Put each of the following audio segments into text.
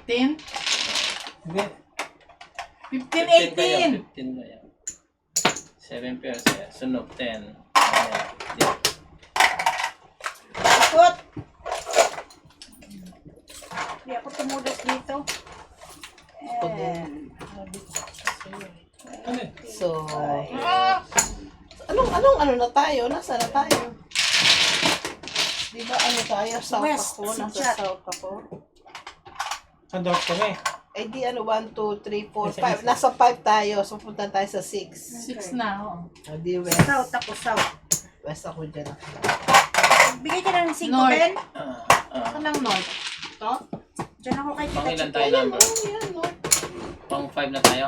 14? Hindi. 15, 18. 15 kayo. 7 pairs. Sunog 10. Ayan. Ikot. Hindi ako tumulog dito. Ano eh? So, ano na tayo? Nasa na tayo? Di ba ano tayo? South West, ako. Nasa chat. South ako. Ang dog kami. Eh di ano, 1, 2, 3, 4, 5. Nasa 5 tayo. So punta tayo sa 6. 6 na, oh. Di West. South ako, south. West ako dyan. Bigay ka ng 5, North. Ben. Saan lang north? Ito? Diyan ako kay Pang Tita ilan Chico. tayo number? Yan, no? Pang 5 na tayo?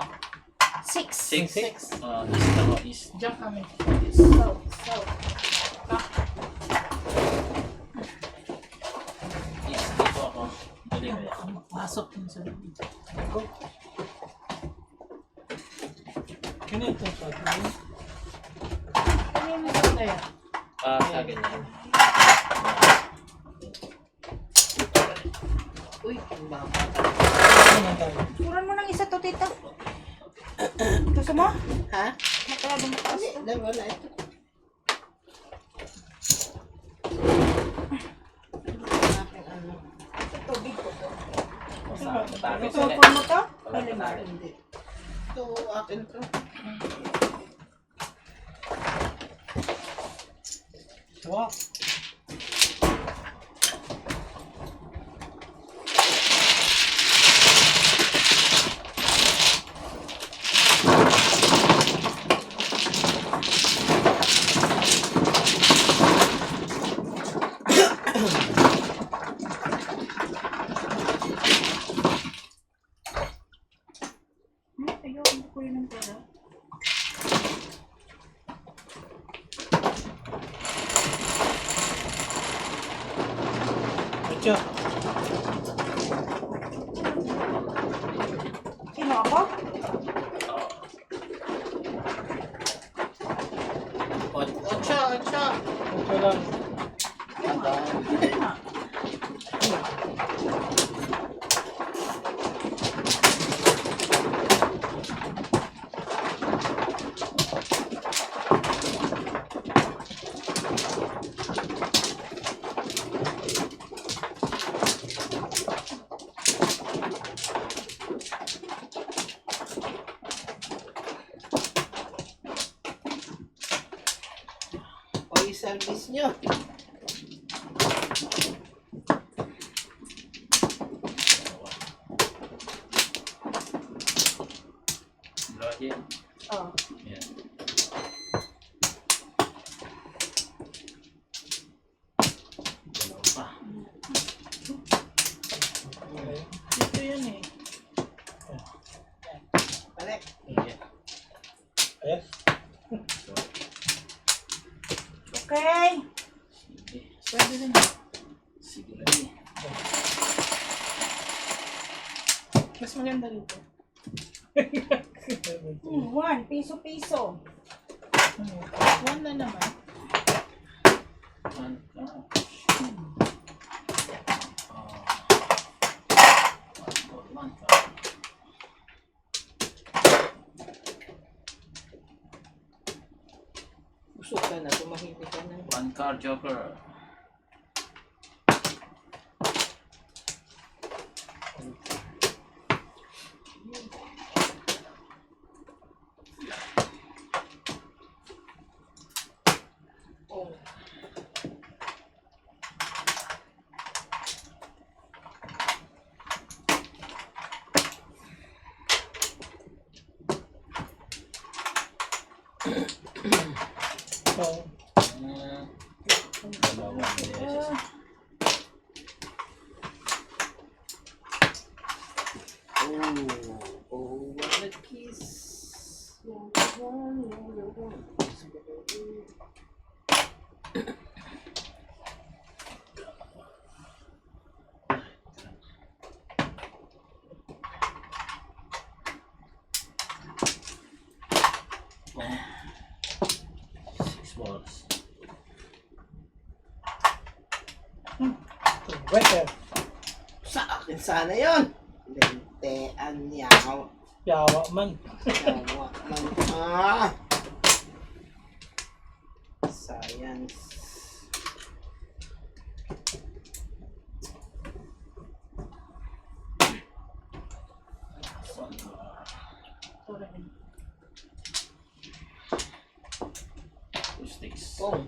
6. 6? 6. East ako, east. Diyan kami. South, south. East, dito ako. Dali kaya. Pasok yun sa loob. Ganito pa. Ano yung maganda yan? Sa akin yan. Uy, ang baba. Ano naman tayo? Turan mo ng isa to, tita. Gusto mo? Ha? Kaya bumataas Hindi, to. dalawa na ito. Aking ano. Tubig ko to. Matapit Gusto sila. mo to? Hindi. Ito, akin to. Wow. Ayun, hindi ko yun ang pera. Ocho. Sino ako? Ocho. Ocho lang. O i-service nyo. Login. Oh. Yan. Dalawa pa. Dito yun eh. Balik. Ayan. Yes. Okay. Sige. Pwede rin. Sige lagi. Mas maganda dito. 1, piso-piso. 1 na naman. One card. Usok ka na, tumahimik ka na. One card joker. Oh. So, Dalawang beses. Oh, what a kiss. Six balls. right there. Sa akin sana yon. 20. Anyaw. Yawa man. Yawa man. Ah! Science. Two sticks. Oh.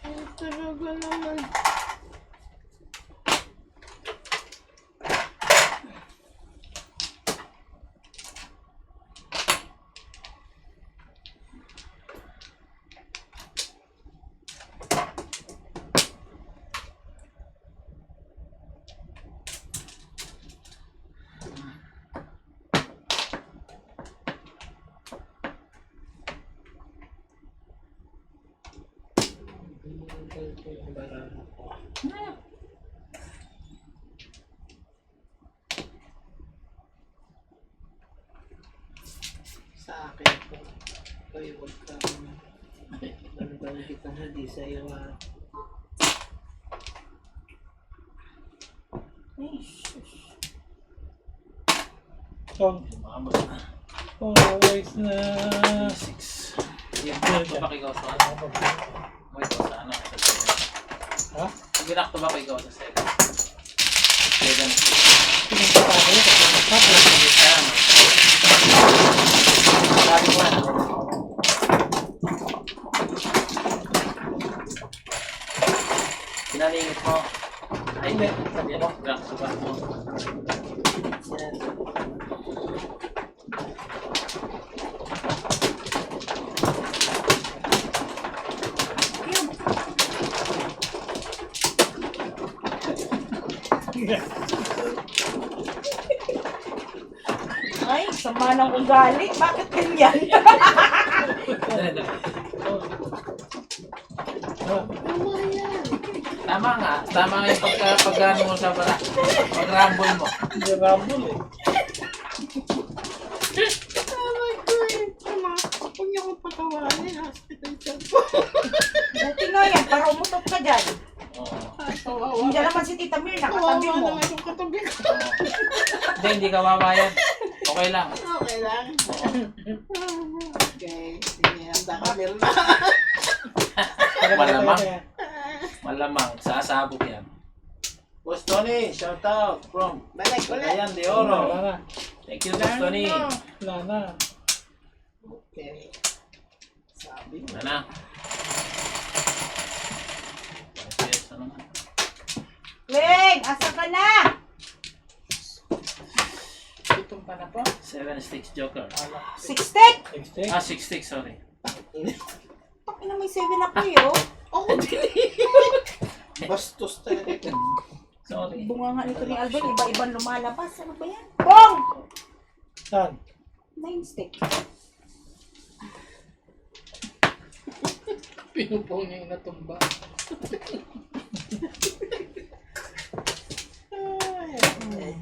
Ay, talaga naman. Sa akin po. Kayo huwag ka. Ano ba nakita na di sa'yo ah. Tong. Umabot na. Always na. 6. Binakto ba ikaw sa ano? Mo ikaw sa ano? Sa 7. Ha? Binakto ba ikaw sa 7? 7. Pinunta pa ako. Tapos. Sabi ko na. Pinalingit mo. Ay, hindi. Sabi mo, binakto ba? Ay, sama ng ugali. Bakit ganyan? Dali, dali. Ah, Tama nga. Tama nga yung pagkano mo sa pag-rumble mo. hindi rumble eh. Tama ko eh. Tama. Huwag niyo akong patawanin. Hospital chat po. Buti nga yan, para umutot ka dyan. Oo. Kawawa. Hindi naman si Tita Mir, nakatabi Kawawa mo. naman yung katabi ko. Hindi ka babayad. Okay lang. Okay lang. Okay. Sige, handa ka na. Malamang. Malamang. Sasabog yan. Boss Tony, shout out from Balik ulit. Cagayan de Oro. Wala na. Thank you, Boss Tony. Wala na. Okay. Sabi mo. Wala na. Yes, ano na. Ling, asa ka na? Gutom pa na po. 7 sticks joker. 6 stick? 60. 6 sticks, sorry. Pakina may 7 ako yun. Ako din. Bastos talaga ito. Sorry. Bunga nga nito ni Albert, iba-ibang lumalabas. Ano ba yan? Bong! Saan? 9 stick. Pinupong niya yung natumba. Ay.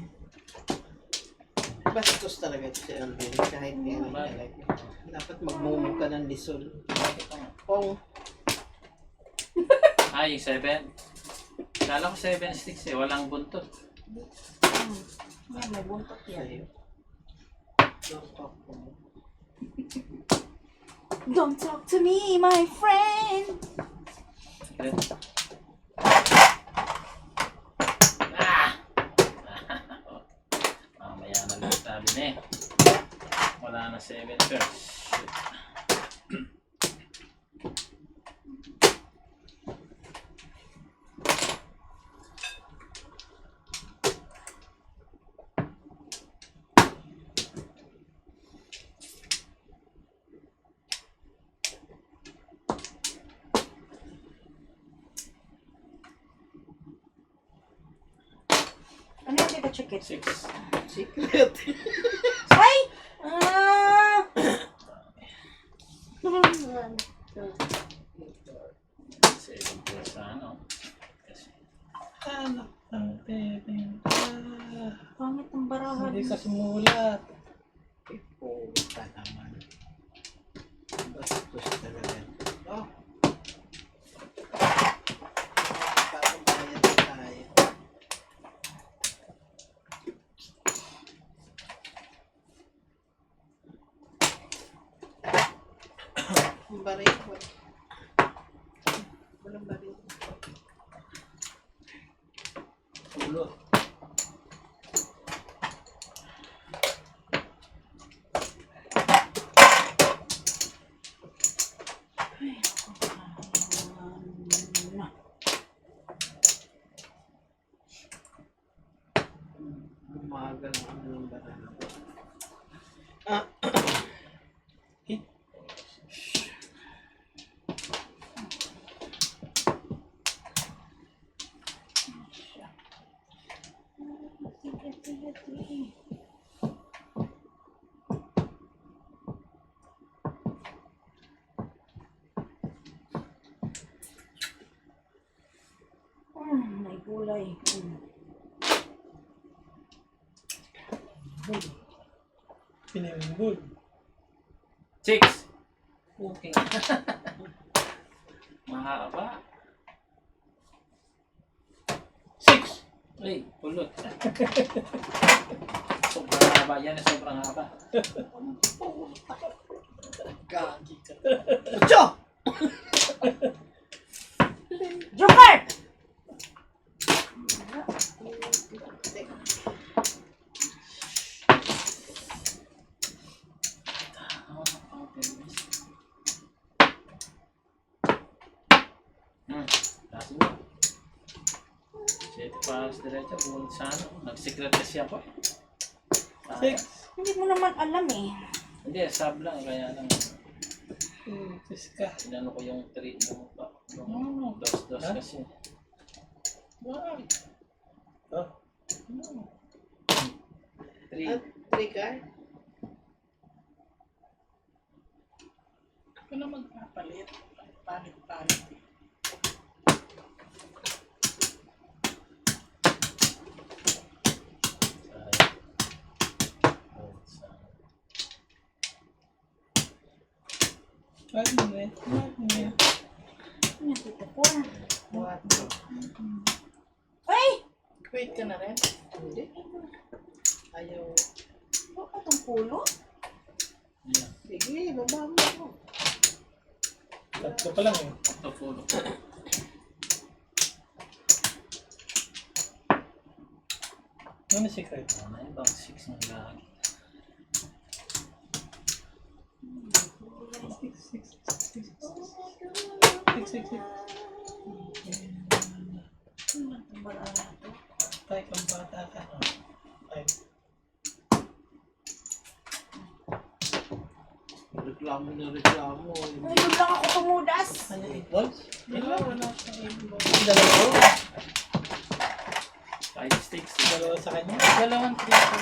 Bastos talaga ito si Alvin. Kahit kailan talaga. Dapat magmumog ka ng lisol. Pong. Yung 7. Kala ko 7 sticks eh. Walang buntot. Yan, may buntot yan. Sa'yo. Don't talk to me. Don't talk to me, my friend. Secret. Ah! Mamaya na lang sabi na eh. Wala na 7 first. Shoot. Ano yung tita chicken? 6. Secret. Ay! Ah! 7 first sa ano. Kasi Anak ng tebeng. Pangit ang barahan. Hindi ka sumulat. Puta naman. Bastos talaga. Oh. Ano ba rin? Pulot. Umaga ng ano ng banana. May gulay. Pinimbol. 6. Okay. Mahaba. 6. Ay, pulot. Sobrang haba yan. Sobrang haba. Gagi ka. Ocho! Joker! Kasi mo. Siete paras diretso. Buwan sa ano. Nag-secret kasi ako. 6. Hindi mo naman alam eh. Hindi, sab lang. Kaya lang. 6 ka. Inano ko yung 3. Yung dos Ha? kasi. Why? Oh. 3. Three ka? Ako na magpapalit. Palit-palit. Ano na eh? Ano dito po? What? Ay! Wait ka na rin. Hindi. Ayaw. Bakit ang pulo? Yeah. Sige, baba mo. Tatlo pa lang eh. Ito full. Ano na secret? Ano yung bang 6 ng lagi? 6. Tay kang bata ka. Ay. Reklamo na reklamo. Ngayon lang ako tumudas. Ano 8 balls? Wala siyang ibon. Dalawa ko. 5 sticks. Dalawa sa kanya. Dalawang tripo.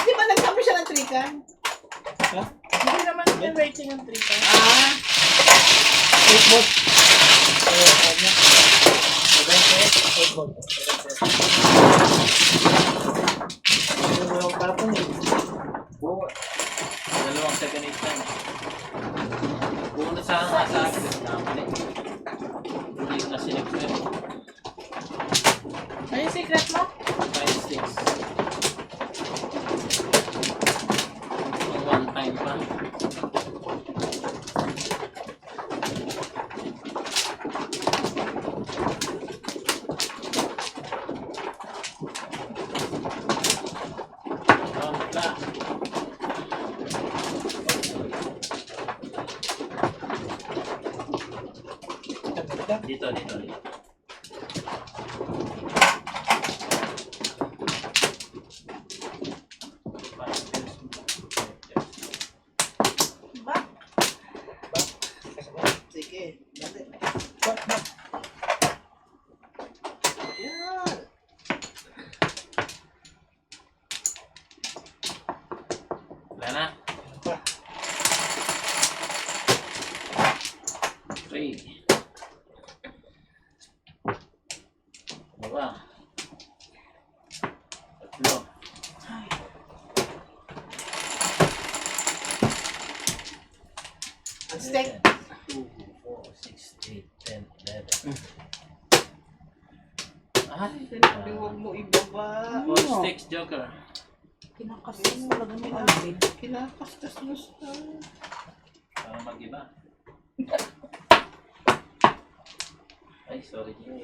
Di ba nagsabi siya ng trikan? Ha? Hindi naman yung rating ang tripo. 8 balls. Dalawa sa kanya. 8 balls. Dalawang patong eh. Oo. Dalawang second hit lang. Buo na sana nga sa akin. Namali. Hindi na sinipin. Ano yung secret mo? 5 sticks. Ang one time pa. Dito. Ba? Sige, dali. What? Yan. Wala na. 3. Baba. 3. Ang steak. 2, 4, 6, 8, 10, 11. Ay, Sinabi huwag mo ibaba. 4 sticks, Joker. Kinakasin mo lang yung alvin. Kinakastas mo sa... Para mag-iba. Ay, sorry. 4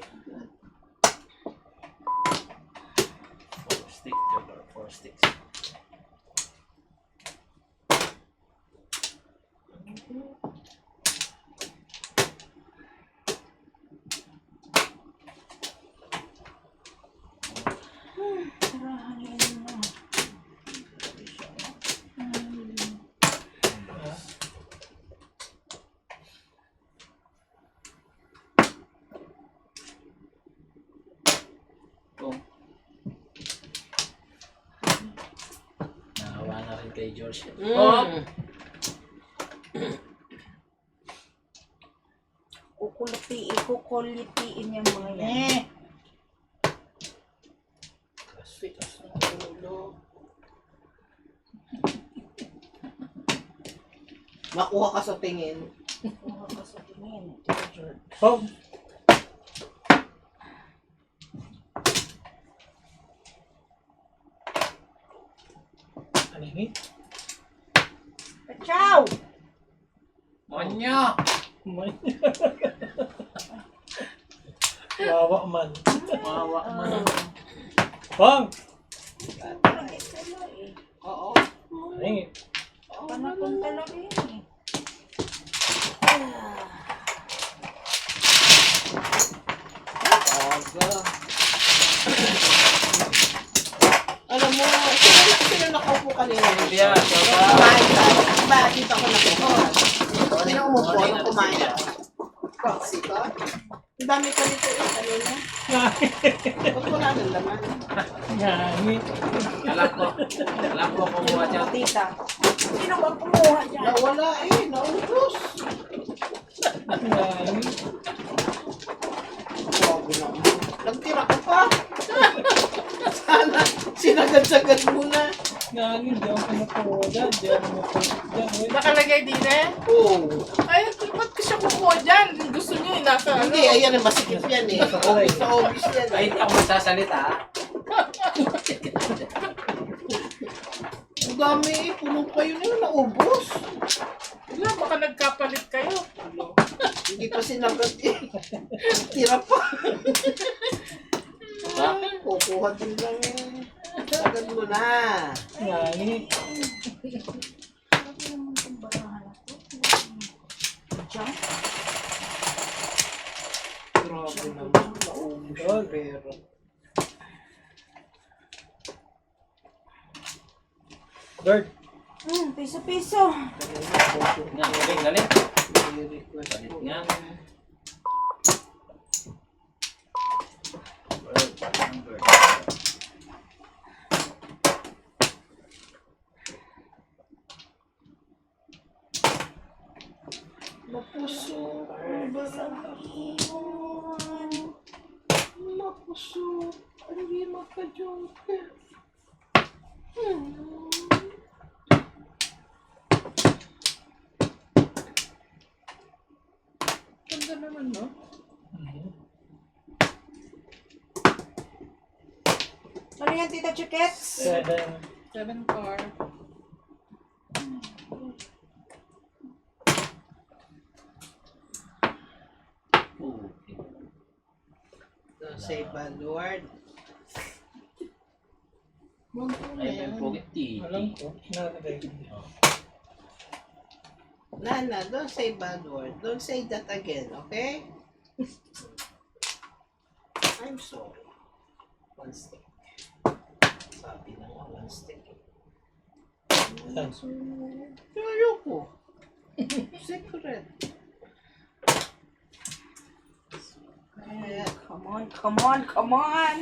sticks, Jobber. 4 sticks. Sarahan yun mo. Kung naawa na rin kay George. Oh! Kukulitiin yung mga yan. Sweet as ang ulo. Makuha ka sa tingin. Kuha ka sa tingin. Tito George. Oh! Ano yun? Ciao! Monyo! May. Wawa man. Mawa man. Bang! Oo. Ay, Panakon talaga yun eh. Aga. Alam mo, sino nakaupo kanina? Silvia, shout out. Kumain tayo. Diba, dito ako nakuha. Sino umupo nung kumain ako? Proxy ko? Ang dami ka nito eh, kanina. Ba't wala nang laman? ngani. Alam ko kumuha dyan. Tita. Sino ba kumuha dyan? Nawala eh, naubos. Ngani. Grabe naman. Nagtira ka pa. Sana, sinagad-sagad mo na. Ngani, di ako nakuha dyan. Di ako nakuha dyan. Wait. Nakalagay din eh. Oo. Ay, ba't ko siya kukuha dyan? Gusto niyo eh, nasa ano? Hindi, ayan, masikip yan eh. Obvious na obvious yan Ay, eh. hindi ako magsasalita. Ang dami eh, punong pa yun eh, naubos. Wala, baka nagkapalit kayo. Hindi pa sinagad eh. Tira pa. Bakit? Kukuha din lang eh. Sagad mo na. Ngani. Bakit naman itong barahan ako? Diyan? Grabe naman, naubos yung pera. Bird. Piso-piso. Nga, galing, galing. May request Palit ko. nga. Bird, bird. Mapuso. Mapuso. Hindi maka-joker. Ganda naman, no? Ano yan, Tita Chikets? 7. 7 car. Ooh. Don't say bad word. Ay, may pugit. Alam ko. Nalagay ko. Nana, don't say bad word. Don't say that again, okay? I'm sorry. One stick. Sabi na nga, one stick. Ayoko. Secret. Ayan. Come on, come on, come on!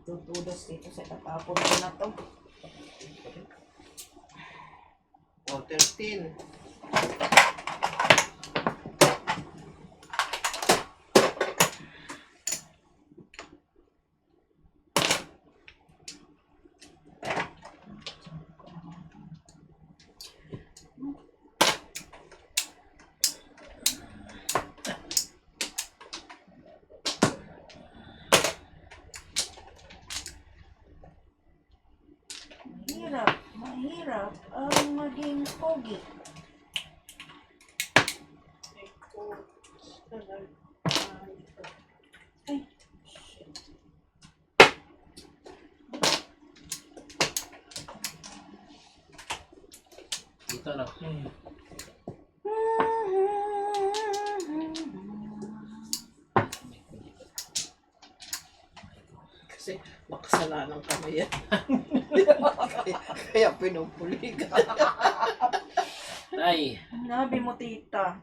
Tutudas dito sa tatapon ko na to. Oh, 13. Mahirap, mahirap. Mahirap ang maging pogi. Ay, Dito na. Kasi makasalanan kami yan. kaya pinupuli ka. Ay. nabi mo, tita.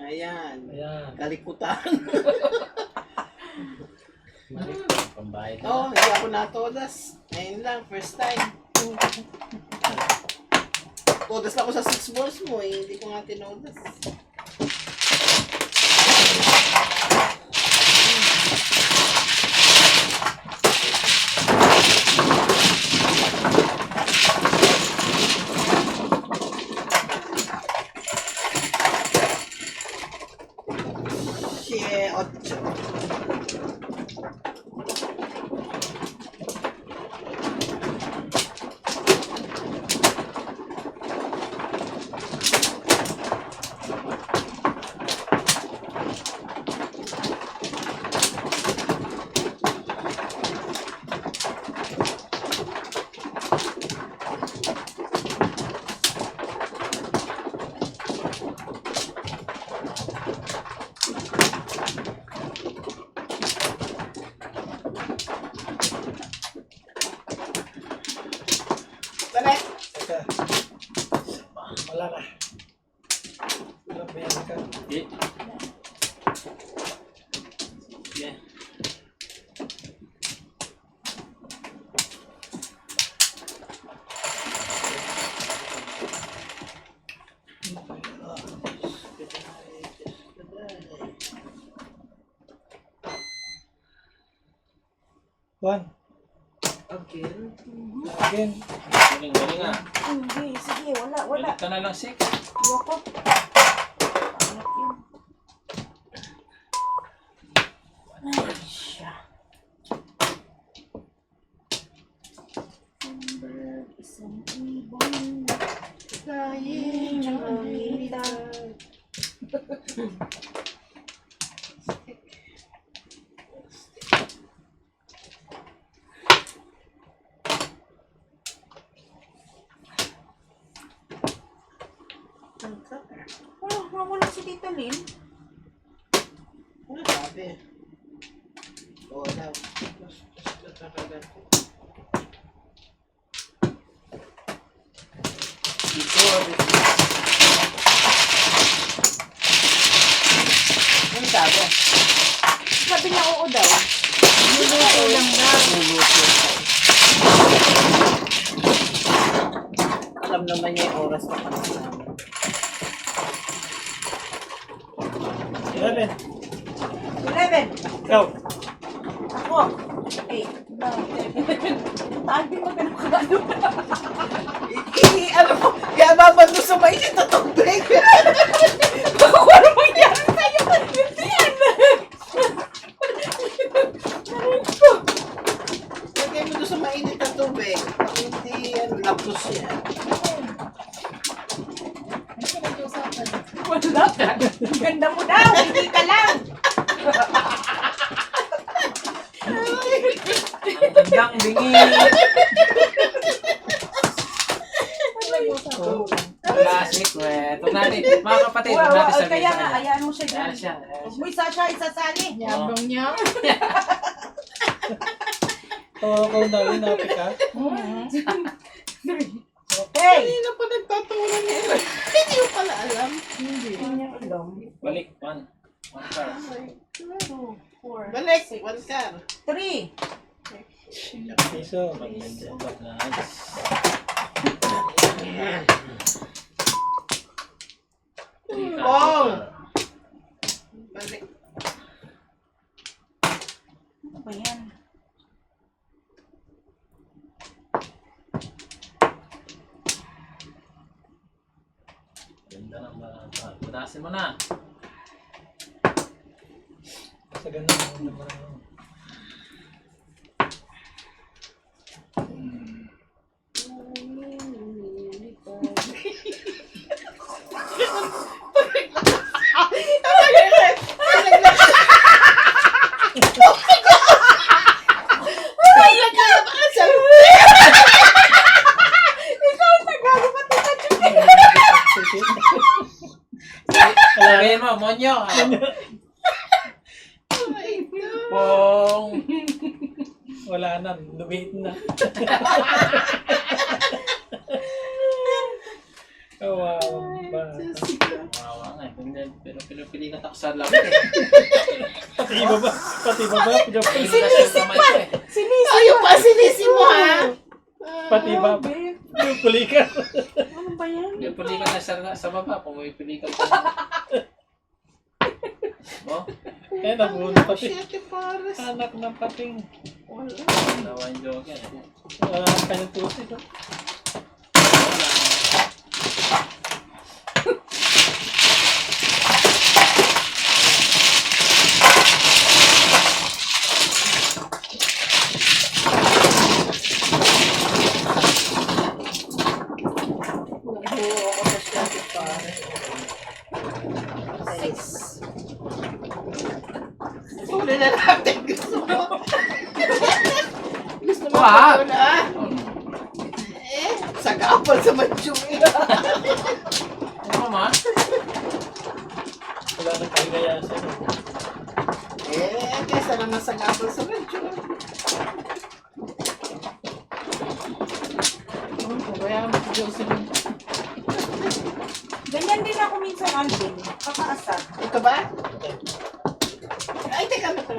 Ayan. Ayan. Kalikutan. Pambayad na. Oo, hindi ako natodas. Ngayon lang, first time. Todas ako sa 6 balls mo eh. Hindi ko nga tinodas. Shit, 8. Balik! Teka. Wala na. Wala pa yan ka. Okay. Yeah. One. Again? Again. Galing nga. Hindi, sige, wala. Balik ka na lang 6. Ayoko. Anak yun. Ay, siya. Number, isang ibon. Kain Ang makita. Wala si Tita Lynn. Ano sabi? Oo daw. Ano sabi? Sabi niya oo daw. Luluto lang daw. Alam naman niya yung oras na pala namin. 11. 11. Go. Ako. 8. Tabi mo ganun ka ano. Ano mo? Yababan mo sa mainit na tubig. Ako ano mangyari sa'yo? Hindi yan. Lagay mo doon sa mainit na tubig. Hindi lapos yan. Wala ka. Ganda mo daw. Hindi ka lang. Tandang bingi. Classic, we. Huwag natin, mga kapatid, huwag natin sabihin Kaya sa nga, kanya. ayaan mo siya dyan. Ayan siya. Huwag mo isa siya, isasali. Yabang niya. Tawa daw, inapi ka. Okay. Kanina pa nagtatawanan niya. Hindi ko pala alam. Hindi niya alam. Balik, 1. 1 car. 2, 4, Balik, one car. 3. Piso. Nice. Bong! Balik. Ano ba yan? Ganda ng bata. Punasin mo na. Sa ganun naman. monyo. Ay, ito. Pong. Wala na, lumiit na. Kawawa ba? Kawawa nga. Pero pinapilikat ako sa labi eh. Pati iba ba? Pinapilikat sa kamay ko eh. Ayaw pa, sinisi mo ha. Pati iba. Puli ka. Ano ba yan? Pinapilikat na sa baba. Kung may pilikat ka. Oh, Eh, nabunod pati. Siyete pares. Anak ng pating. Wala. nawa yung joker. Wala kang kanyang tusi. No? Nabuo ako sa siyete pares. Six. Uli na natin. Gusto mo? Gusto mo Wag. pa na? Sagapal sa manchong Ano ma? Wala nang kaligayasan. kesa naman sagapal sa manchong. Kaya mo si Jocelyn. Ganyan din ako minsan, Alvin. Kakaasar. Ito ba? Ay, teka mo ito.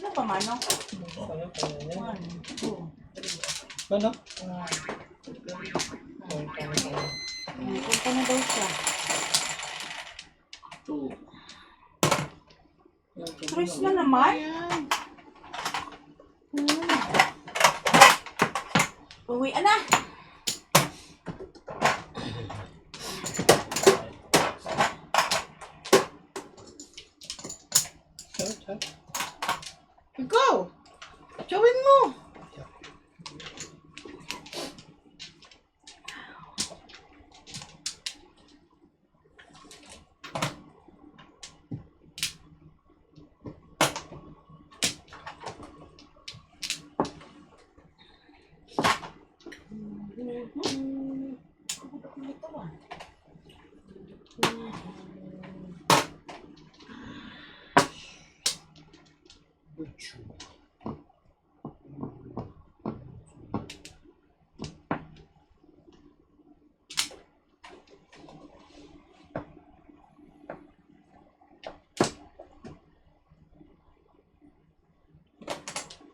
Ano pa, Mano? Ano? 1, 2, 3. Ano? Punta na daw siya. 2. Chris na naman? Ayan. Uwi na. Ikaw! Chawin mo!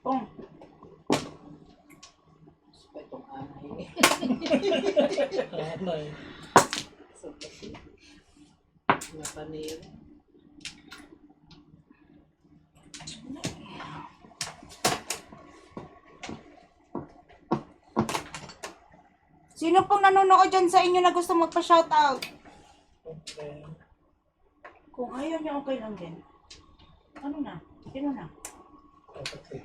Pong. Pa itong anay. Ano eh. So, kasi, napanira. Sino pong nanonood dyan sa inyo na gusto magpa-shoutout? Okay. Kung ayaw niya, okay lang din. Ano na? Sino na? Okay.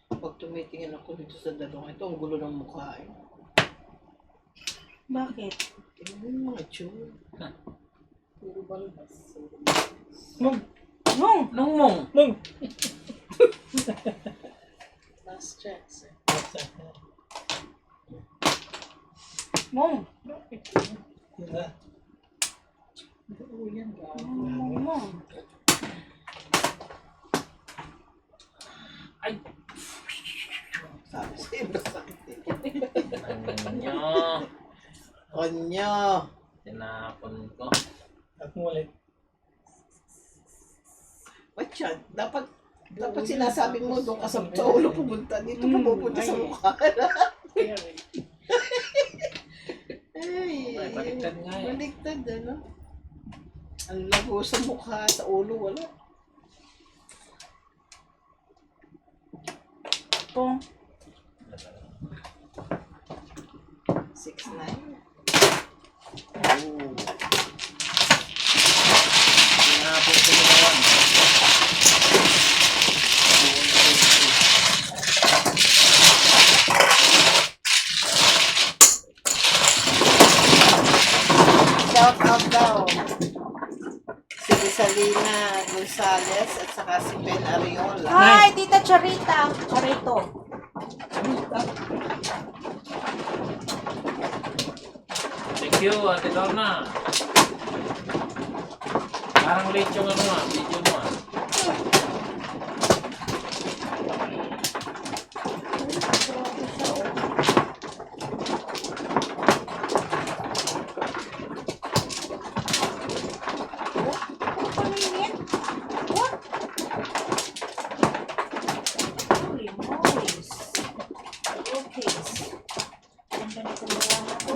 Pag tumitingin ako dito sa dalawang ito, ang gulo ng mukha eh. Bakit? Tingnan mo mga tsura. Puro balbas. Mong! Nung! Nung mong. Mong! Last chance eh. Mong! Diba? Oo yan ba? Mong! Ay! Sabi sa'yo, masakit eh. Ano? Onyo! Tinapon ko. At mo ulit. Ba't yan? Dapat sinasabi mo doon ka sa ulo pumunta. Dito ka pupunta sa mukha. Ay, Ay, baliktad nga eh. Baliktad, ano? Ang labo sa mukha, sa ulo, wala. Pong! 6-9. Oh. Tinapon ko na naman. Shout out daw. 6 Rizalina Gonzalez at saka si Ben Ariola. Hi, Tita Charita. Charito. Thank you, Ate Lorna. Parang late yung video mo ah. Paminit. What? Holy moles. Okay. Ganda na itong drama to.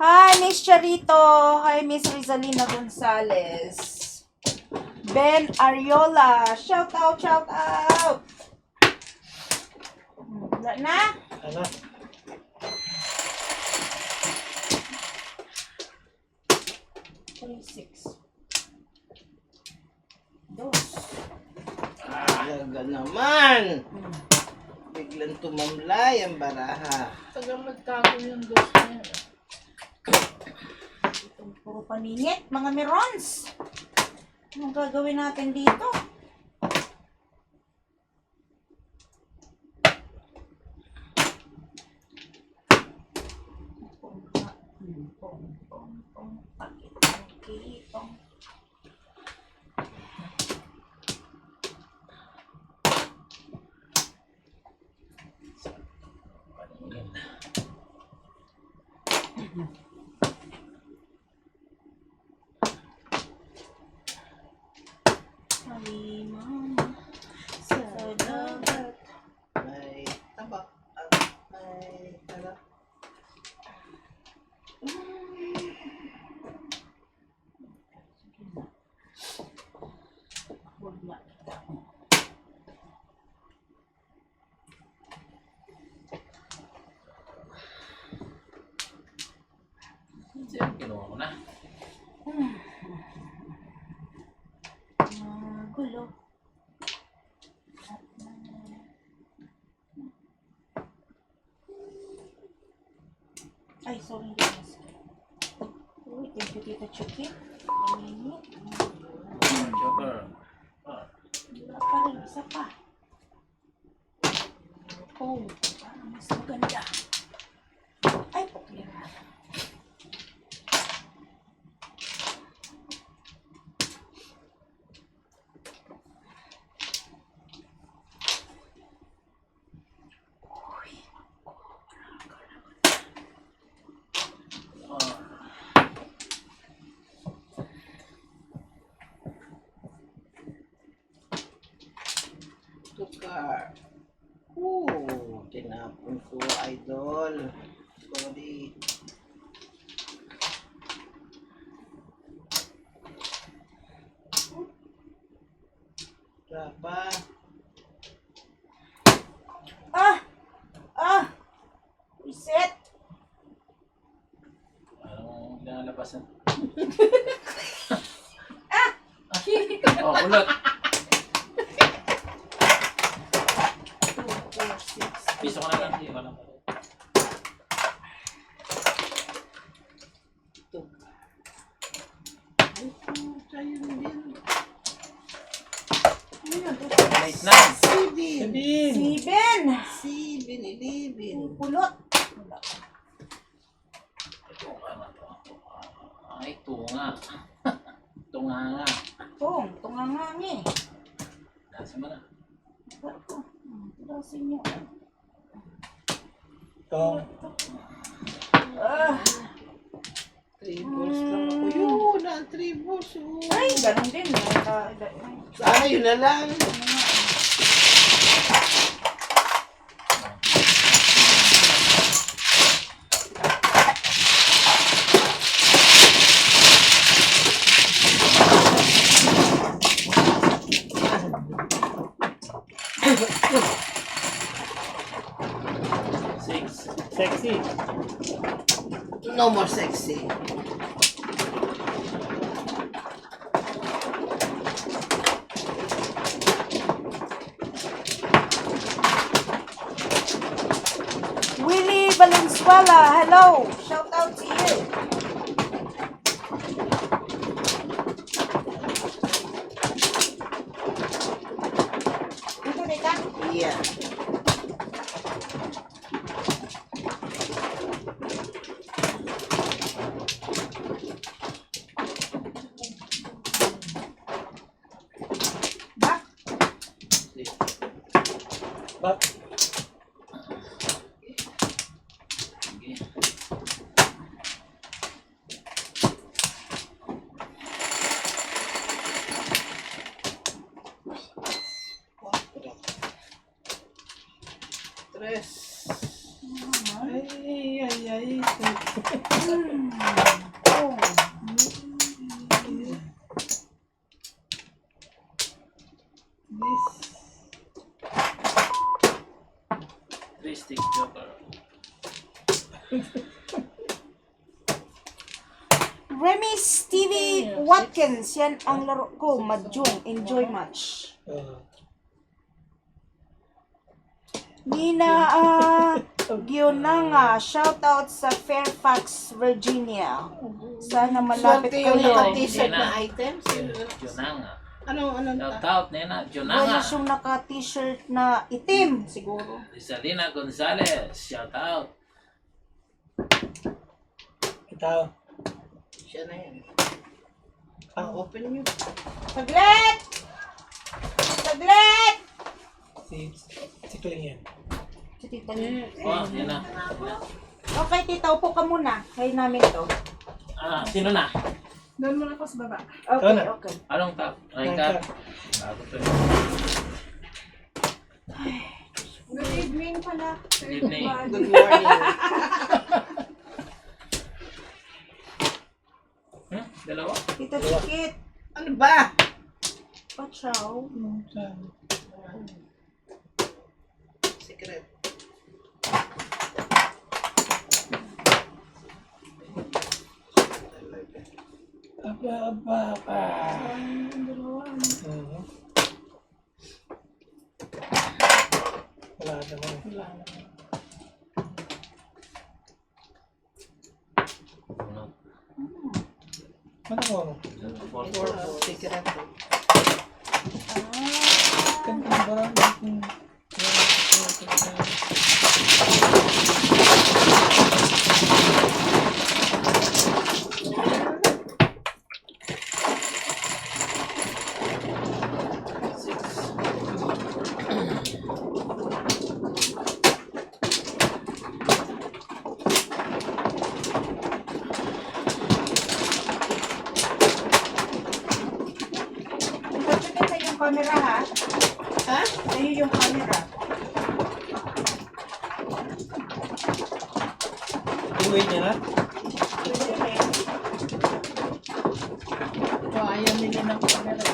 Hi, Miss Charito. Hi, Miss Rizalina Gonzalez. Ben Ariola. Shout out, shout out. Wala na? Ano? Talaga naman. Biglang tumamlay ang baraha. Tagang magtago yung dos niya. Puro paninit, mga merons. Anong gagawin natin dito? Halimang sa dagat. May tabak at may talak. Huwag na. Kinuha ko na. Gulo. Ay, sorry. Uy, thank you, Tita Chucky. Paminit. Joker. Wala pa rin, isa pa. Oh, parang mas maganda. Ay, problema. Tukar. Tinapon ko, idol. Sorry. Rapa. Reset. Anong pinalabasan? Oh, ulot. Piso ko na lang. Hindi ko lang. Late na. Sibin. Siben. Sibin, ilibin. Pulot. Ay, tunga. Tunga nga. Tungangangi. Nasa mo na. Ito. Tudasin nyo. Ito. 3 balls lang ako. Yun, ang 3 balls. Ay, ganun din. Sana yun na lang. Sexy. No more sexy. Willie Valenzuela, hello. Shout out to you. Bak. Sige. Tres. Ay. Oh. Three stick joker. Remy's TV Watkins. Yan ang laro ko. Mahjong. Enjoy much. Nina Gionanga. Shout out sa Fairfax, Virginia. Sana malapit Swerte yung kayo. naka-t-shirt na items. Junanga. Ano Shout out, Nena. Buenas Junanga. yung naka-t-shirt na itim. Siguro. Rizalina Gonzalez. Shout out. Ito. Siya na yan. Open nyo. Saglit! Saglit! Si Kling yan. Si Tita niya. Oh, yan na. Okay, tita, upo ka muna. Kayo namin to. Ah, sino na? Doon muna ako sa baba. Okay, na. okay. Anong top? Right top? Bago to. Good evening pala. Good evening. Good morning. Dalawa? Tita Chikit. Ano ba? Pachaw. Secret. Aba. Wala naman. Ano ko? Secret. Kantang barang. Tita Chikit, sa yung camera ha? Ha? Sa'yo yung camera. Iuwi niya na? Pwede rin. Ayaw nila ng camera.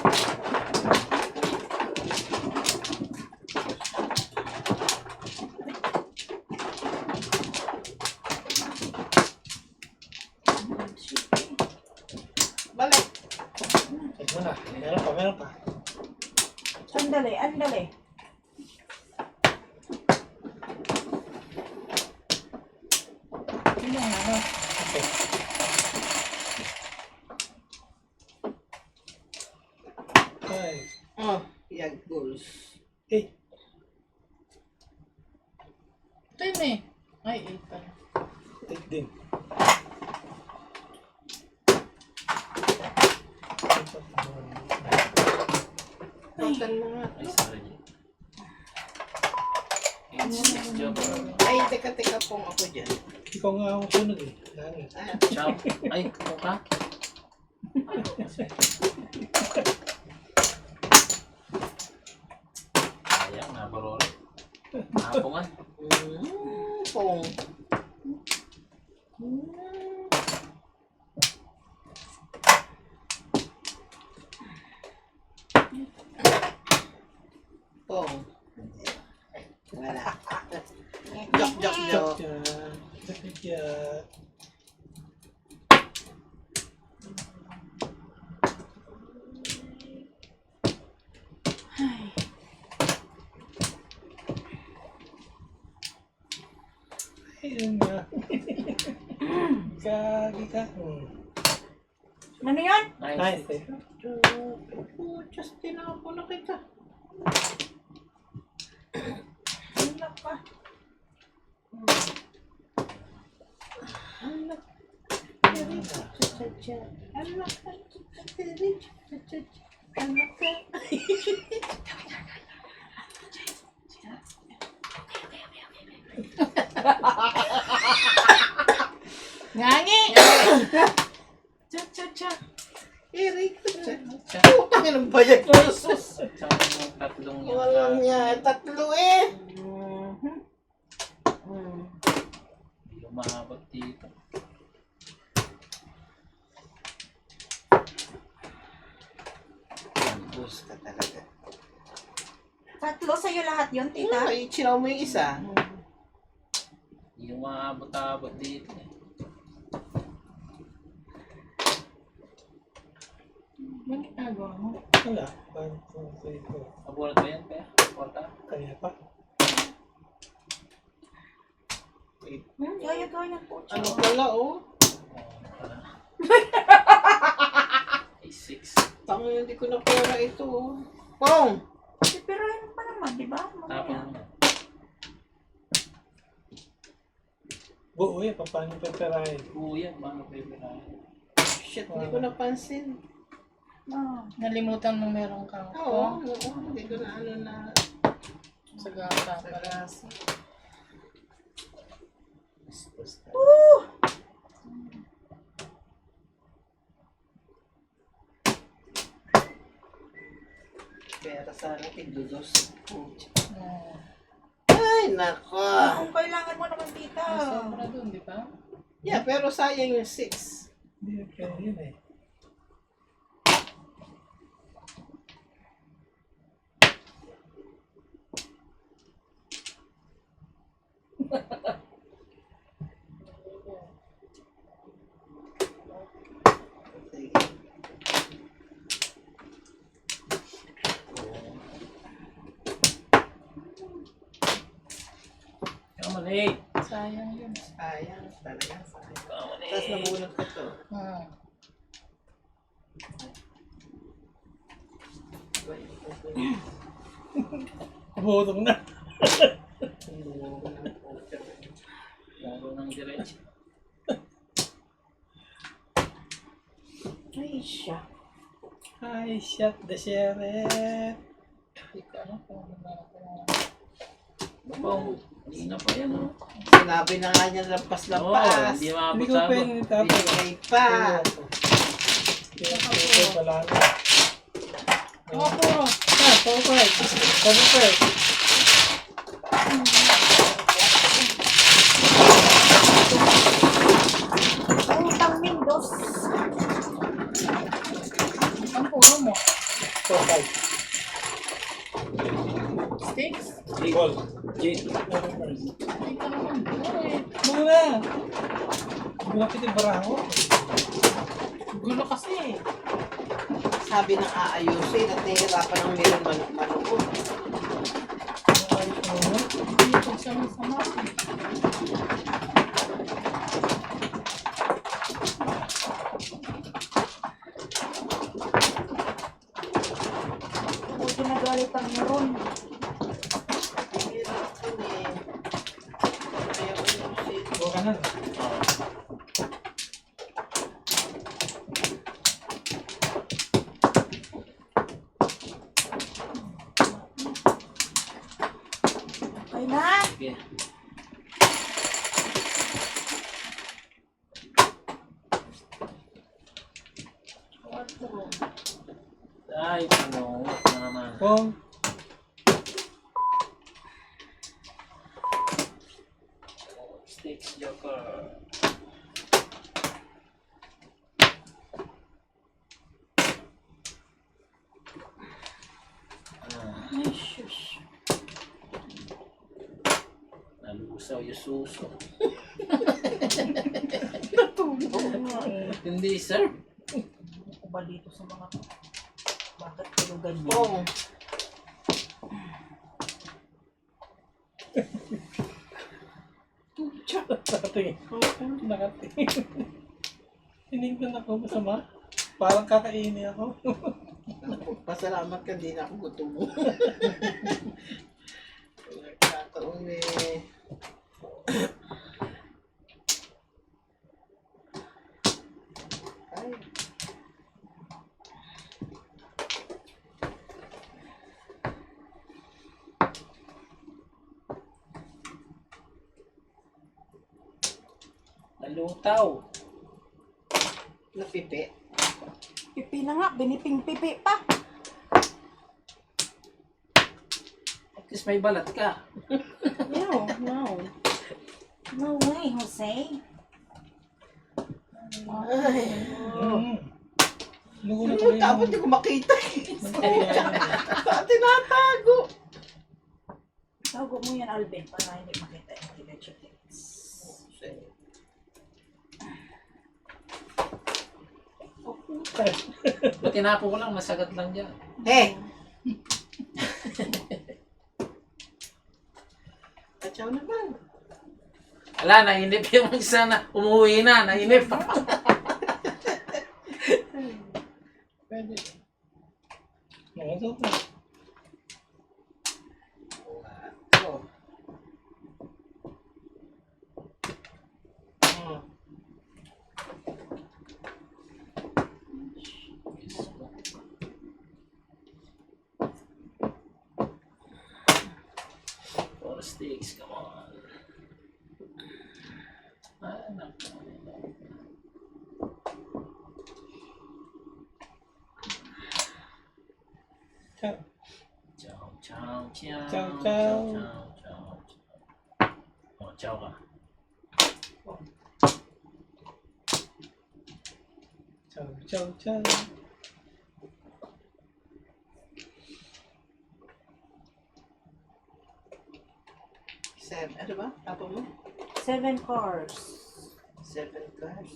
Balik. Check mo na. Meron pa. Andali, andali. Okay. Five. Oh, yag goals. Eh, Ten eh. Ay, 8 pala. take din. Total mo nga. Ay, sorry. Eight six joker. Ay, teka pong ako dyan. Ikaw nga ang sunod eh. Lalo. Ciao. Ay, mukha. Sayang, nabarori. Nakapungan. Pong. Pong. Wala. Jok. Diyan. Ayun nga. Gagi ka. Ano yun? Nice. Nice eh. Just tinapo na kita. Ano pa? Ngangi! Cha, cha, cha. Eric, putang ina ng bayag ko. Sus. Tsaka yung tatlong yan. Walang niya. Tatlo eh. Hindi umabot dito. Bus ka talaga. Tatlo sa'yo lahat yun, tita? Ay, chinaw mo yung isa. Hindi umabot-abot dito eh. Ano ginagawa mo? Wala. 1, 2, 3, 4. Nabulat ba yan, kaya? Porta? Kaya pa. Gaya-gaya po. Ano pala oh? Ay, 6. Tango hindi ko na pera ito oh. Pong! Sipirahin mo pa naman, di ba? Mamaya. Tapos, Buo yan. Paano peperahin? kuya, mga pipirahin. Shit, hindi ko napansin. Nalimutan mo meron kang Oo, hindi ko na ano na. sa gata. Sagasa. Pera sana tigdudos. Ay, nako. Kung kailangan mo naman, tita. Sobra dun, di ba? Yeah, pero sayang yung 6. Hindi kaya yun eh. Sige. Come on, hey! Sayang yun. Sayang, talaga sayang. Come on, Tapos hey! nabunot ko to. Butong na. Lalo ng diretso. Ay, siya. Ay, shot the sheriff. Hindi ko alam kung ano na ako. Oh, hindi na pa yan, oh. Sinabi na nga niya Oo, lampas-lampas. hindi Hindi ko maabot-abot. pwede tapos. Bigay pa. Kaya pala na. Oo, puro. Ah, perfect. Perfect. Utang Windows. Ang puro mo. Perfect. Sticks? Ball. Jake. Hindi ka naman puro eh. Muna. Gulapit yung baraho. Gulo kasi eh. Sabi ng aayusin at nahihirapan ng meron manuod. Hindi ko siya masama. Buti nagalit ang meron. Nahihirapan eh. Kaya ayusin. Buka ka na. Okay na. Sige. Ay, ano, naman. Pong. Sticks, Joker. Ay, shush. Nalusaw yung suso. Natulog nga eh. Hindi, sir. Ako ba dito sa mga... Bakit kayo ganyan? Pong. Nakatingin. Nakatingin. Tinignan ako masama. Parang kakainin ako. Pasalamat ka, di na ako gutom. Nagkataon eh. Ay. Nalutaw. Napipi. Pipi na nga, biniping pipi pa. At least may balat ka. No, no. No way, Jose. Ay. Nagulat Ano, dapat hindi ko makita. Tinatago. Tago mo yan, Alvin, para hindi makita yung electronics. Ba't tinapo ko lang, masagat lang dyan. Hey! Atsaw naman. Ala, nainip yung isa na umuwi na, nainip. Pwede. Ito pa. Oh. Four sticks, come on. Ah, naku. Ciao. Ciao, ciao, ciao. Ciao, ciao. Ciao, ciao, ciao. Oh, ciao ka. Ciao, ciao, ciao. Ano ba? Tapo mo? 7 cars. 7 cars.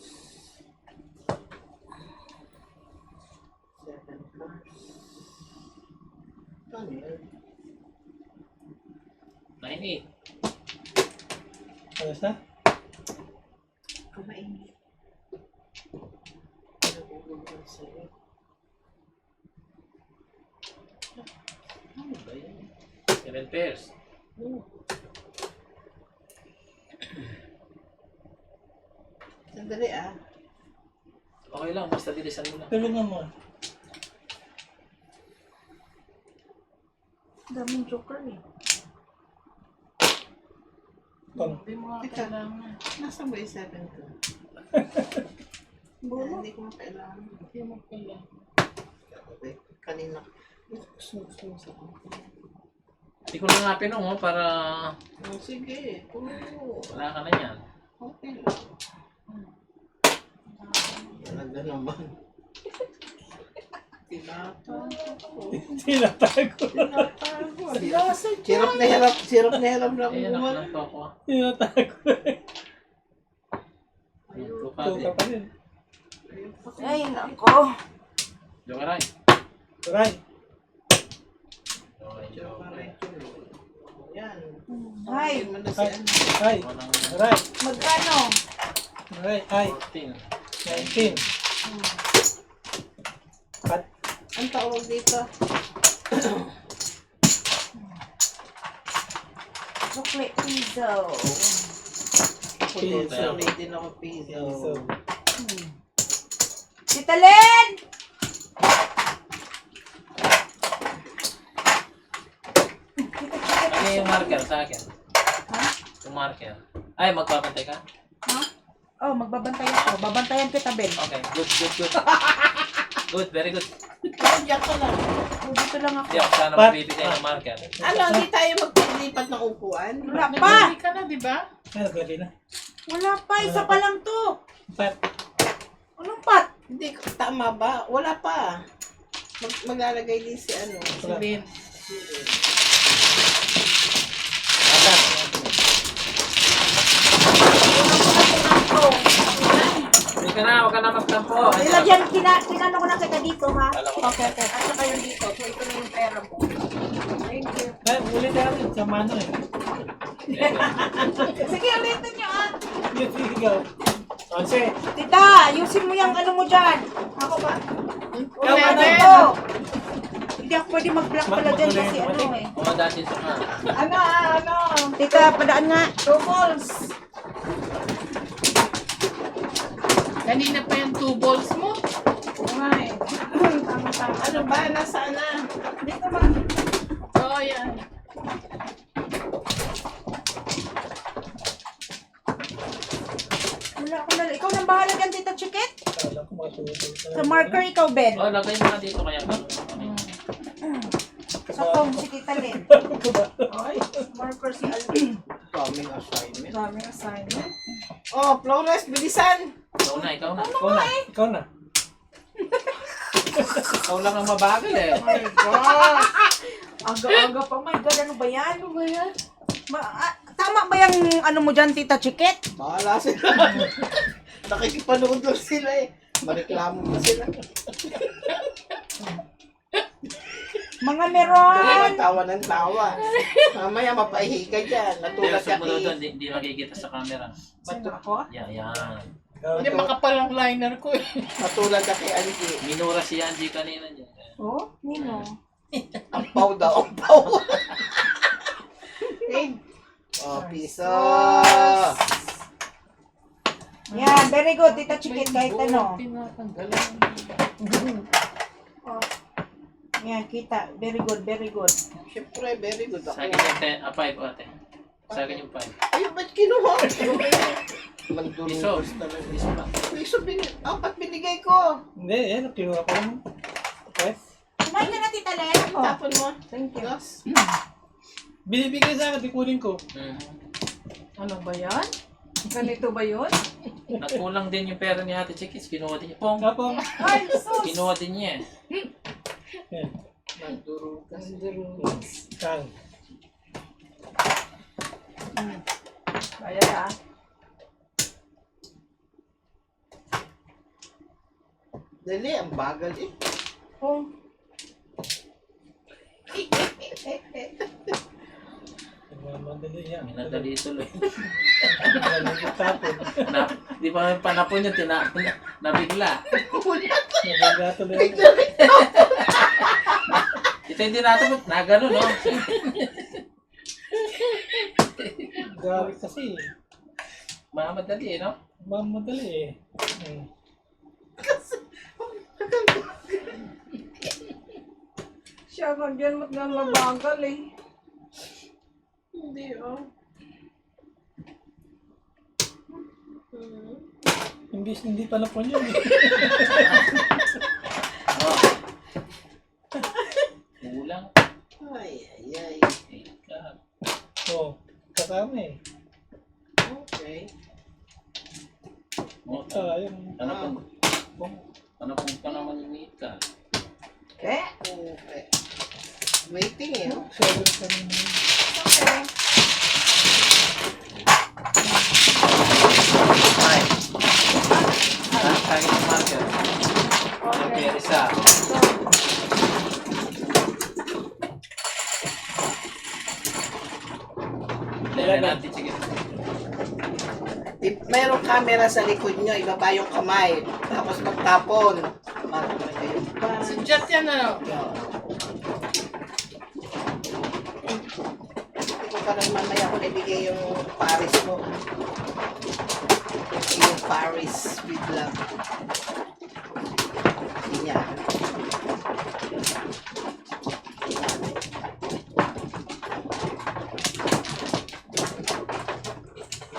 7 cars. Ano yun? 9-8. Alas na? Kumain. Nagugulong sa'yo. Ano ba yun? 7 pairs. Sandali ah. Okay lang, basta dilisan mo lang. Tulungan mo. Daming joker eh. Pang. Hindi mo nga Ikaw. kailangan. Nasaan ba yung 7 ko? Hindi ko kailangan. Hindi mo kailangan. Okay. Kanina. Gusto mo sa akin. Hindi ko lang nga pinong, oh, para Oh, sige. Oo. wala ka na yan. Okay lang. Talaga naman. Tinatago. Tinatago. Tinatago. Sirap na hirap. Sirap na hirap lang Eh, anak buwan. lang to ako. Tinatago. Tuka Ito ka din. pa rin. Ay, nako. Jokaray. Right. Yan. Hi. Hindi mo na si Hi. ano. Hi. Walang Right. Magkano? Right. Hi. 14. 19. Cut. Ang tawag dito? Chocolate pizza. Piso. May din ako piso. So, Tita Len! Ano yung marker sa akin? Ha? Yung marker. Ay, magpapantay ka? Ha? Oh, magbabantayan ako. Babantayan kita, Ben. Okay, good, good, good. Good, very good. Diyan ka lang. Oh, dito lang ako. Hindi ako sana Pat- magbibigay ng marker. Ano, hindi tayo magpilipat ng upuan? Wala pa! Nagbibigay ka na, di ba? ay, naglagay na. Wala pa! Isa pa lang to! Pat. Anong pat? Hindi, tama ba? Wala pa. Maglalagay din si ano. Si Lynn. Hindi ka na, huwag ka na magtampo. Nilagyan, kinano ko na kita dito, ha? Okay, okay. At saka yung dito. So, ito na yung pera mo. Thank you. Ay, ulit na rin. Sa mano eh. Sige, ulitin nyo, ha? Yung sigaw. Onse. Tita, ayusin mo yung ano mo dyan. Ako ba? Ikaw, Ano ano? to? Hindi ako pwede mag-block pala dyan kasi ano eh. Kumadasin sa ka. Ano? Tita, padaan nga. 2 balls. Kanina pa yung 2 balls mo. Ay. Ano ba? Nasaan na? Dito ba? Oo, yan. Wala Wala ako na. Ikaw nang bahala dyan, Tita Chiquit. Kala ko matulog. Sa marker, ikaw, Ben. Oh, lagay mo na dito kaya. Sa phone, si Tita Lynn. Ay, marker si Alvin. Kaming assignment. Daming assignment. Oh, Flores, bilisan. Ikaw na, ikaw na. Ikaw na. Ikaw na. Ikaw lang ang mabagal eh. Oh my God. Aga-aga pa. My God, ano ba yan? Ano ba yan? Tama ba yung ano mo dyan, Tita Chiquit? Bahala sila. Nakikipanood lang sila eh. Mareklamo pa sila. Mga meron. Dali tawa ng tawa. Mamaya mapahihi ka dyan. Pero Natulad ka sumunod doon, kay... di makikita sa camera. Sino ako? Yan. Hindi makapal ang liner ko eh. Natulad ka kay Angie. Minura si Angie kanina dyan. Oh, Nino. Ampaw daw, ampaw. Oh, piso. Yan, very good, Tita Chiquit, kahit ano. Tinatanggalan. Oh. Yan, kita. Very good, very good. Siyempre, very good Sa ako. akin yung 5 ate. Sa akin yung 5. Ay, ba't kinuha? Piso. Mandurugos talaga. Piso lang. Piso, apat binigay ko. Hindi, yan. Kinuha ko lang. Okay. Kumain ka na, Tita Len. Oh, Tapon mo. thank you. Yes. Binibigay sa akin, ikunin ko. Ano ba yan? Ganito ba yun? Nagkulang din yung pera ni Ate Chikis. Kinuha din niya. Pong! Tapos, Ay, sus. Kinuha din niya eh. yan. Mandurugos. Kang. Ayan ah. Dali, ang bagal eh. Oh. Madali yan. Minadali tuloy. Madali tapon. Di pa panapon yun, nabigla. Nabigla tuloy. Ito hindi natin, nagano no? Galit kasi. Mamadali no? Mamadali eh. Siya ka dyan, mat nga mabagal eh. Hindi, oh. Hindi pa napon yun eh. Oh. Kulang. Ay, ay, ay. God. Oo. Kasama eh. Okay. Oh, Ayun. ano kung pa naman yung ka? Eh? Okay. Waiting eh, oh. Seven kami na. Okay. Ay. Kaya yung marker. Ang pera isa. Dahil natin, sige. If mayroong camera sa likod nyo, ibaba yung kamay. Tapos magtapon. Marami kayo. Si Jet yan ano? Hindi ko pa rin mamaya ko nabigay yung Paris mo. Yung Paris with love. Hindi niya.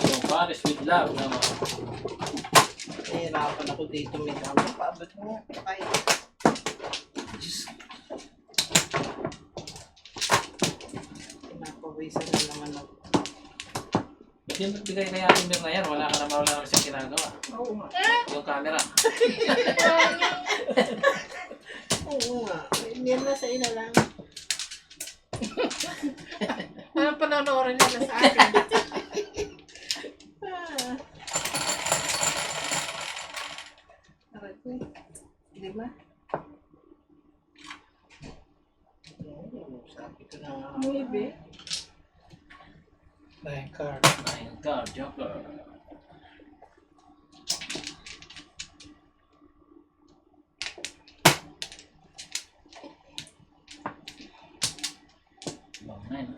Yung Paris with love naman. Nahirapan ako dito. May dami. Paabot mo. Ay. Diyos. Pinapawisan na naman ako. Ba't yung bigay kay ating Mir na yan? Wala naman siyang ginagawa. Oo nga. Yung camera. Oo nga. Hindi na sa ina lang. Anong panonoorin nila sa akin? Aray ko eh. Di ba? Oo, sabi ko na nga. Maybe. Nine card. Nine card, Joker. Bang nine.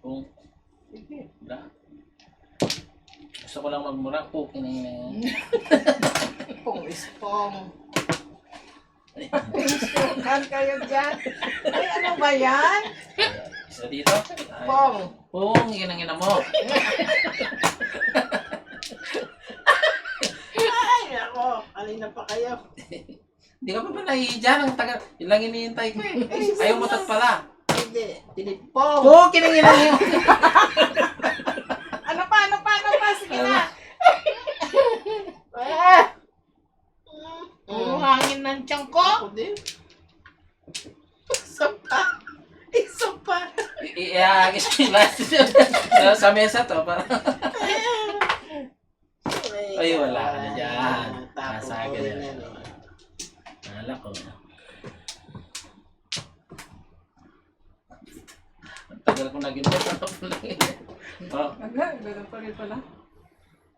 Kung Sige. wala. Gusto ko lang magmura. Okay na yun. Pong is pong. Instrukan kayo dyan. Ay, ano ba yan? Isa dito. Pong. Pong, ginang-ina mo. Ay, ako. Alina pa kayo. Hindi ka pa ba nahihiya? Ang tagal. Yun lang hinihintay ko eh. Ayaw mo tat pala. Hindi. Tinipong. Oo, ginang-ina mo. Ano pa? Sige na. Ah! Puro hangin ng tiyan ko. Ako din. Isa pa. Iagis ko yung last sa mesa to. Para. Ay, wala ka na dyan. Nasa akin na yan. Nala ko. Ang tagal ko naging oh, Ganun pa rin pala.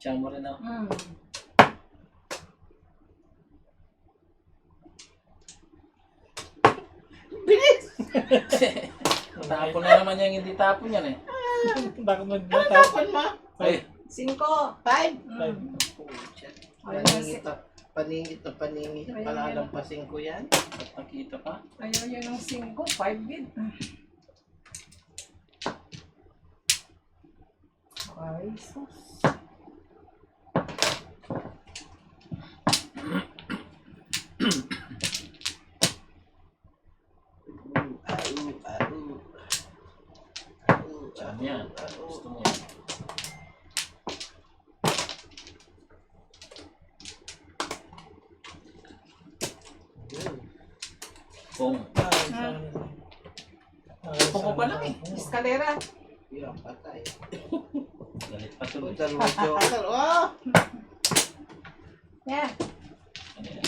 tiyan mo rin ako. Bilis! Tapon na naman yung hindi tapon yan eh. Bakit mo Ano tapon mo? Ay, 5. 5? Paningit. Paningit. Palalampasin ko yan. ba't nakita pa? Ayaw yan ng 5, 5 din. Ay, sus. Tiyan yan. Gusto mo yan. Kung. Kung ko pa lang eh. Eskalera. Yan, patay. Galit pa tuloy. Oh! Yan. Ano yan?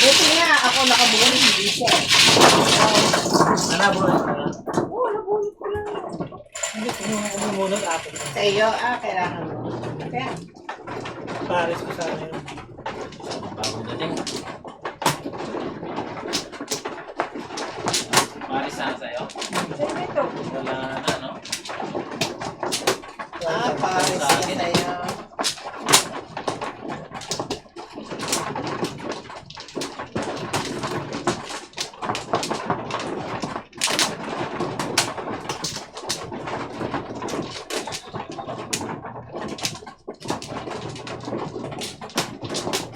Buti nga, ako nakabuhay, hindi siya. Ano bro? Oo, nabulot ko lang. Hindi, umunod akin. Sa iyo, kailangan mo. Kaya, Paris ko sana yun. Bagong dating. Paris sana sa'yo? Sino ito? Wala na, no? Paris Sa akin, sa iyo.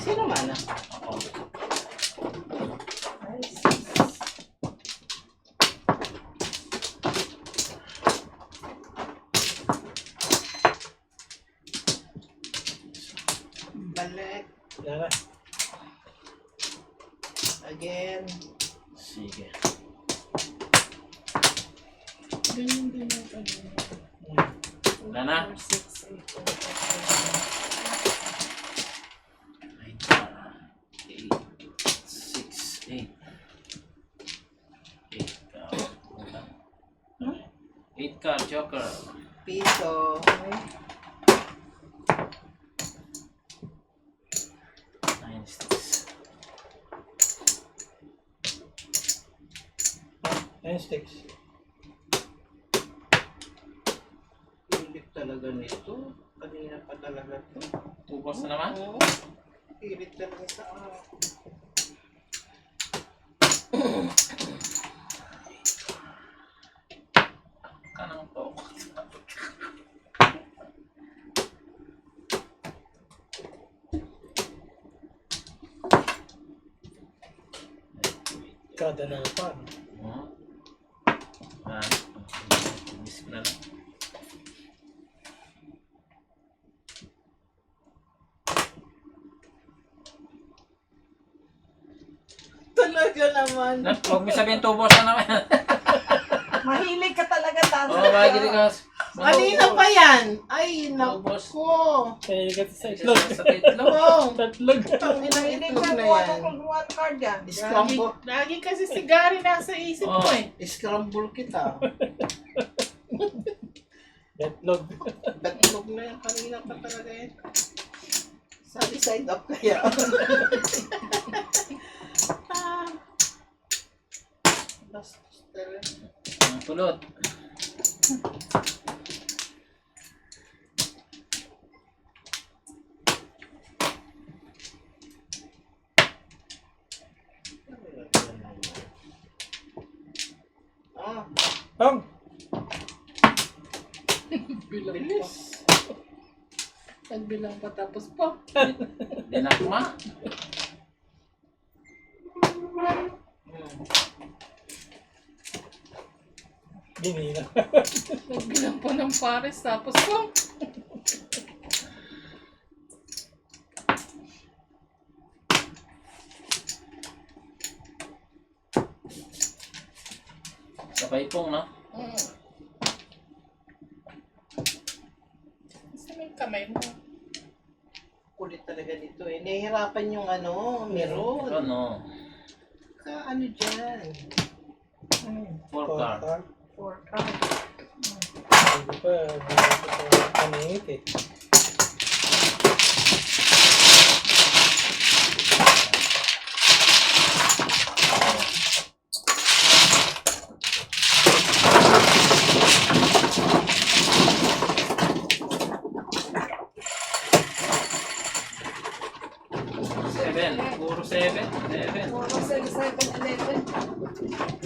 Sino man ah? Ako. Ay, sus. Balik. Yan na. Again. Sige. Ganyan din yung kanina. Wala na? 4, 6, 8, 8 card, joker. Piso. 9 sticks. 9 sticks. Pilit talaga nito. Kanina pa talaga to. Tubos na naman? Oo. Pilit talaga sa Kanang to. Kada na pa. Miss ko na lang. Talaga naman. Huwag mo sabihin tubos na naman. Mahilig ka talaga, Tata. Oo, magiging ka. Kanina pa yan. Ay, Ubos. naku. Kaya ka sa itlog. Sa itlog. Oo. Tatlog. Tanginang Mahilig itlog ka, na buwan yan. ako one card yan. Scramble. Lagi kasi si Gary nasa isip Oo. ko eh. Scramble kita. Tatlog. Tatlog na yan. Kanina pa talaga yan. Sabi side up kaya. Bastos talaga. Pulot. Ah, Tong! Bilang pa. Nagbilang pa tapos pa. Dinakma. Ginila. Nagbilang pa ng pares tapos pa. Sabay pong, no? Kasi may kamay mo. kulit talaga dito eh. Nahihirapan yung ano, meron. Ano? Ka ano dyan. Four card. Four card. Hindi pa. Hindi pa paningit eh. Seven. Puro seven. Seven. Puro 7-11.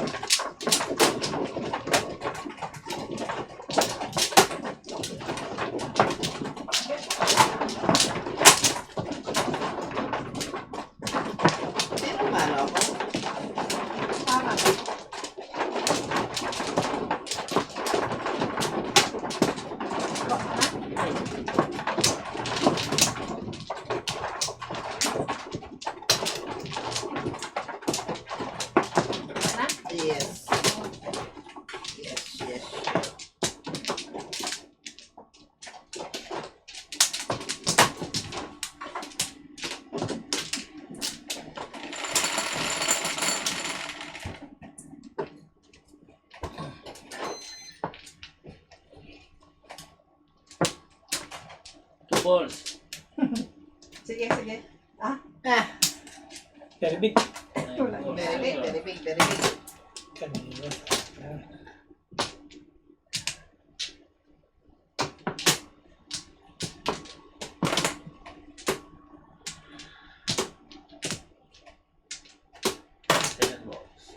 Sino man ako? Para. Yes. Yes, yes. Two balls. Sige, sige. Ah, Very big. Nine balls. very big, very big, very big. Kanina. Seven balls.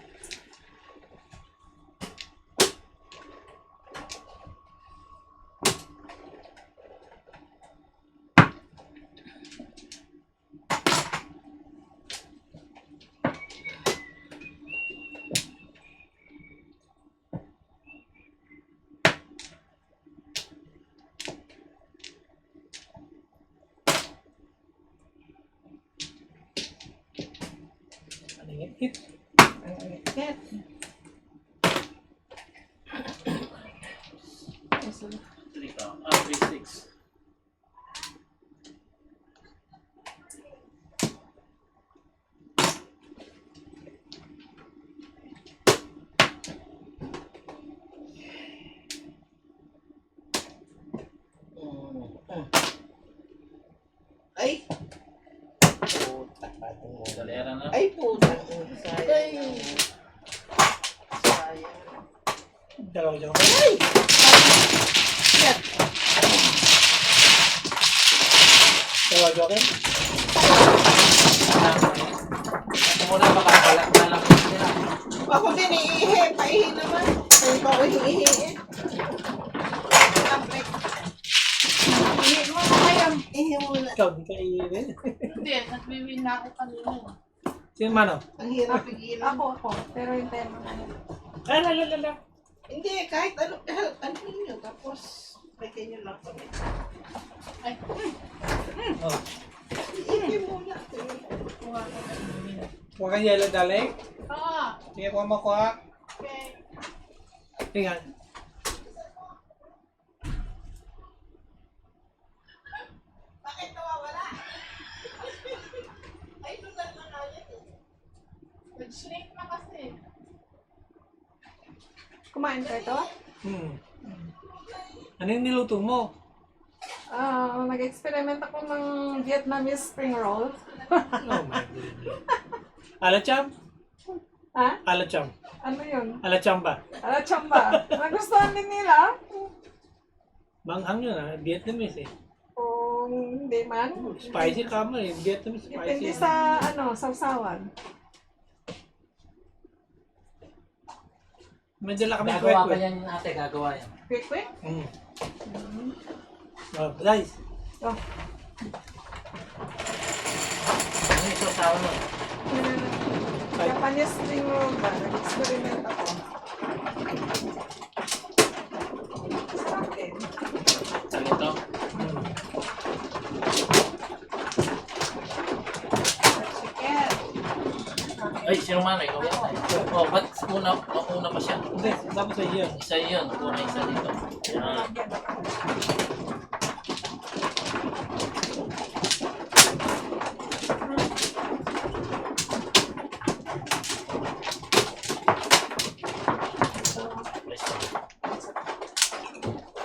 Paningit hit. Three count. 3-6. Ay! Puta ka mo. Galera na. Ay, puta. Sayang. Sayang. Dalawa dyan. Ay! Dalawa joker. Ako muna makakalak na lang nila. Ako din iihi. Paihi naman. Ay, pa ako iihi eh. Ihi mo na kayo. Ihi muna. Ikaw, di ka iiwin. Hindi, nagwiwin na ako kanina. Sino mano? Ang hirap pigilan. Ako. Pero yung tema na yun. Ah, la. Hindi, kahit ano, ano ninyo. Tapos, pwede nyo lang kami. Ay, Oh. Iihi muna. Huwag kang yelo dali. ah, Sige, kuha mo kuha. okay. Tingnan. Bakit nawawala? Ay, lugar na nga yan eh. Nag-shrink na kasi. Kumain ka ito? Ano yung niluto mo? Nag-experiment ako ng Vietnamese spring roll. Oh my goodness. Ala, Cham? Ha? Alacham. Ano yun? Alachamba. Chamba. Nagustuhan din nila? Manghang yun Vietnamese eh. O hindi man? Spicy kama eh. Vietnamese spicy. Depende sa sausawan. Medyo lang kami Gagawa pa kwek-kwek. yan ate, gagawa yan. Quick. Mm. Oh, guys. Oh. Ano yung sausawa mo? Japanese spring roll ba? Nag-experiment ako. Sarap din. Saan ito? Mm. Chicken. Ay, sino man? Ikaw yan. Oh, ba't una pa siya? Hindi, dapat sa iyo. Isa yun. Una isa dito. Yan.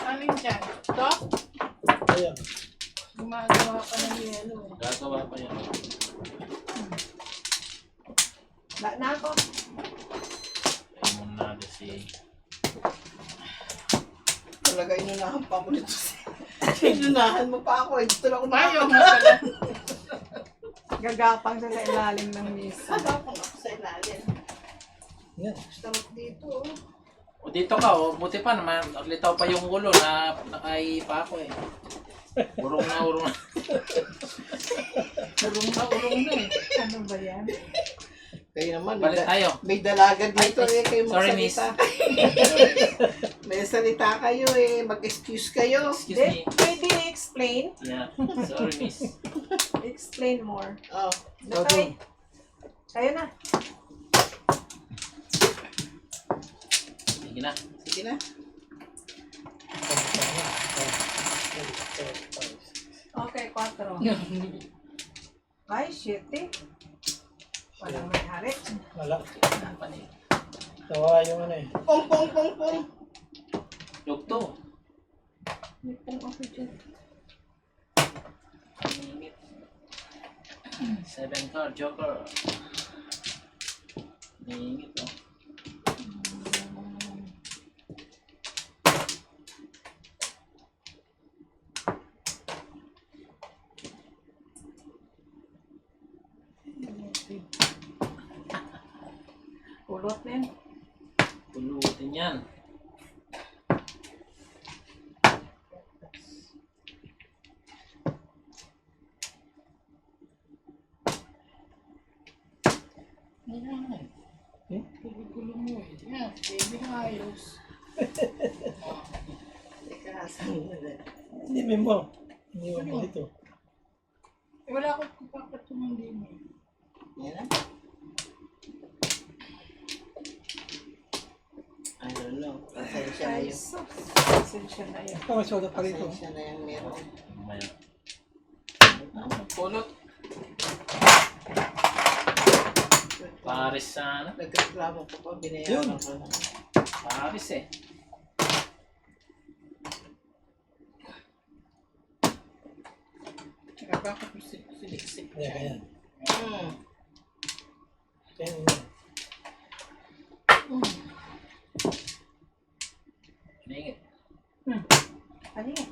Alin dyan? Ito? Ayan. Gumagawa pa ng yelo. Gagawa pa yan. Na ako. Ayun muna natin si... Talaga inunahan pa ako nito. Inunahan mo pa ako. Dito lang ako Ayaw mo pala. Gagapang sa ilalim ng misa. Ako sa ilalim. Yan. Sarap dito. Oh. O dito ka, o buti pa naman. Naglitaw pa yung ulo na nakaipa ako eh. Urong na, urong na. Urong na eh. Ano ba yan? Kayo naman, Balik tayo. may dalaga dito Ay, eh. Kayo sorry, miss. magsalita. May salita kayo eh. Mag-excuse kayo. Excuse me. Pwede explain? Yeah. Sorry, miss. Explain more. Oh. Natay. Kayo na. Sige na. Sige na. Okay, 4. Ay, shit eh. Walang may hari. Wala. Hanapan eh. Nawala yung ano eh. Pong, pong, pong, pong. Yugto. May pong ako dyan. 7 card, joker. Ningit oh. Kulot na yan. Pulutin yan. Gulo mo eh. Yan, baby ayos. Teka, saan na? Hindi mo. Hindi mo dito. Eh, wala akong papatungan din eh. Yan na. I don't know. Pasensya na Ay, yung... sus. Pasensya na yan. Ito, may soda pa rito. Pasensya na yung meron. Mamaya. Pulot. Paris sana. Nagreklamo ko pa, binayaran ko na. Paris eh. Tsaka bakit mo siliksik Kaya ganyan. Hmm. Kaya ganyan. Ningit. Ano yan?